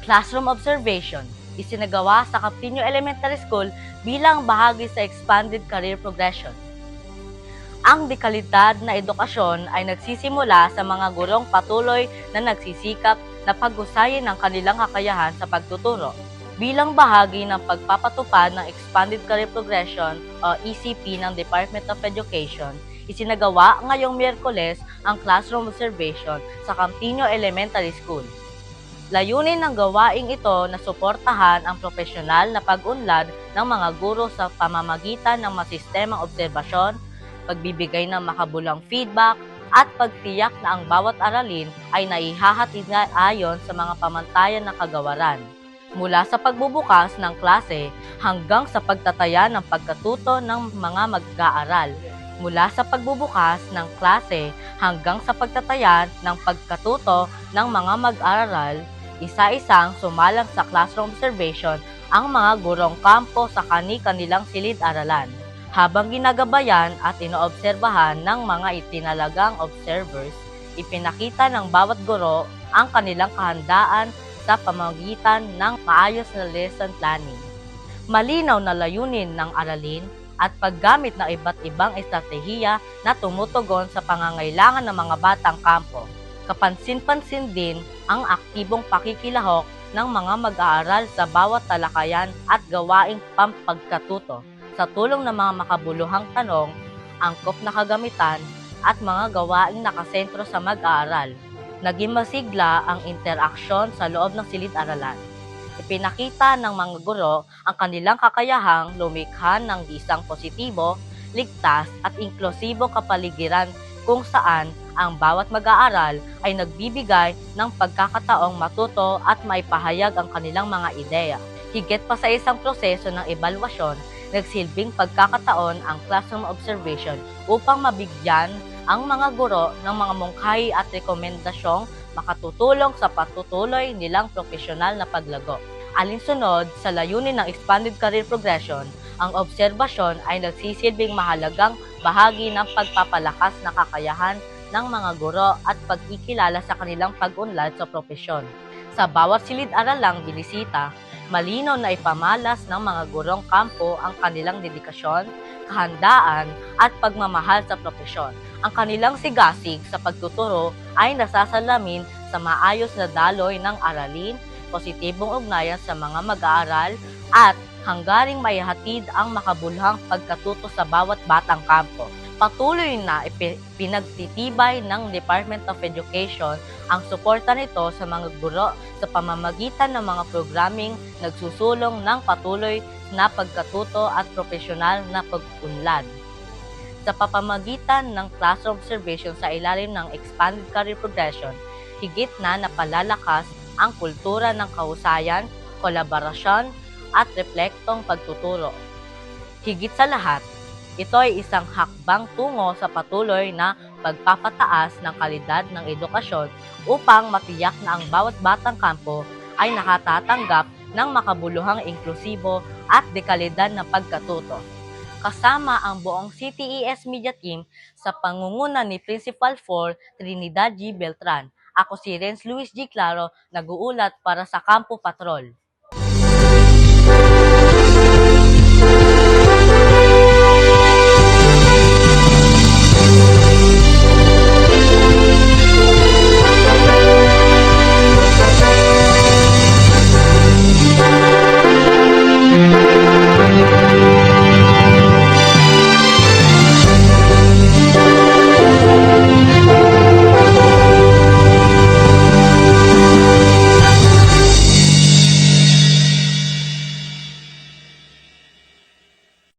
Classroom observation, isinagawa sa Captinio Elementary School bilang bahagi sa Expanded Career Progression. Ang dekalidad na edukasyon ay nagsisimula sa mga gurong patuloy na nagsisikap na paghusayin ang kanilang kakayahan sa pagtuturo. Bilang bahagi ng pagpapatupad ng Expanded Career Progression o ECP ng Department of Education, isinagawa ngayong Miyerkules ang classroom observation sa Captinio Elementary School. Layunin ng gawaing ito na suportahan ang propesyonal na pag-unlad ng mga guro sa pamamagitan ng masistemang obserbasyon, pagbibigay ng makabulang feedback, at pagtiyak na ang bawat aralin ay naihahatid ayon sa mga pamantayan ng kagawaran. Mula sa pagbubukas ng klase hanggang sa pagtataya ng pagkatuto ng mga mag-aaral. Mula sa pagbubukas ng klase hanggang sa pagtataya ng pagkatuto ng mga mag-aaral, isa-isang sumalang sa classroom observation ang mga gurong kampo sa kani-kanilang silid-aralan. Habang ginagabayan at inoobserbahan ng mga itinalagang observers, ipinakita ng bawat guro ang kanilang kahandaan sa pamamagitan ng maayos na lesson planning. Malinaw na layunin ng aralin at paggamit ng iba't ibang estratehiya na tumutugon sa pangangailangan ng mga batang kampo. Kapansin-pansin din ang aktibong pakikilahok ng mga mag-aaral sa bawat talakayan at gawaing pampagkatuto sa tulong ng mga makabuluhang tanong, angkop na kagamitan at mga gawaing nakasentro sa mag-aaral. Naging masigla ang interaksyon sa loob ng silid-aralan. Ipinakita ng mga guro ang kanilang kakayahang lumikha ng isang positibo, ligtas at inklusibong kapaligiran kung saan ang bawat mag-aaral ay nagbibigay ng pagkakataong matuto at maipahayag ang kanilang mga ideya. Higit pa sa isang proseso ng ebalwasyon, nagsilbing pagkakataon ang classroom observation upang mabigyan ang mga guro ng mga mungkahi at rekomendasyong makatutulong sa patutuloy nilang profesional na paglago. Alinsunod sa layunin ng Expanded Career Progression, ang obserbasyon ay nagsisilbing mahalagang bahagi ng pagpapalakas ng kakayahan ng mga guro at pagkikilala sa kanilang pag-unlad sa propesyon. Sa bawat silid-aralang binisita, malinaw na ipamalas ng mga gurong kampo ang kanilang dedikasyon, kahandaan at pagmamahal sa propesyon. Ang kanilang sigasig sa pagtuturo ay nasasalamin sa maayos na daloy ng aralin, positibong ugnayan sa mga mag-aaral at hanggaring maihatid ang makabuluhang pagkatuto sa bawat batang kampo. Patuloy na pinagtitibay ng Department of Education ang suporta nito sa mga guro sa pamamagitan ng mga programing nagsusulong ng patuloy na pagkatuto at profesional na pag-unlad. Sa pamamagitan ng classroom observation sa ilalim ng Expanded Career Progression, higit na napalalakas ang kultura ng kahusayan, kolaborasyon, at reflektong pagtuturo. Higit sa lahat, ito ay isang hakbang tungo sa patuloy na pagpapataas ng kalidad ng edukasyon upang matiyak na ang bawat batang kampo ay nakatatanggap ng makabuluhang inklusibo at dekalidad na pagkatuto. Kasama ang buong CTES Media Team sa pangunguna ni Principal 4 Trinidad G. Beltran. Ako si Renz Luis G. Claro, nag-uulat para sa Kampo Patrol.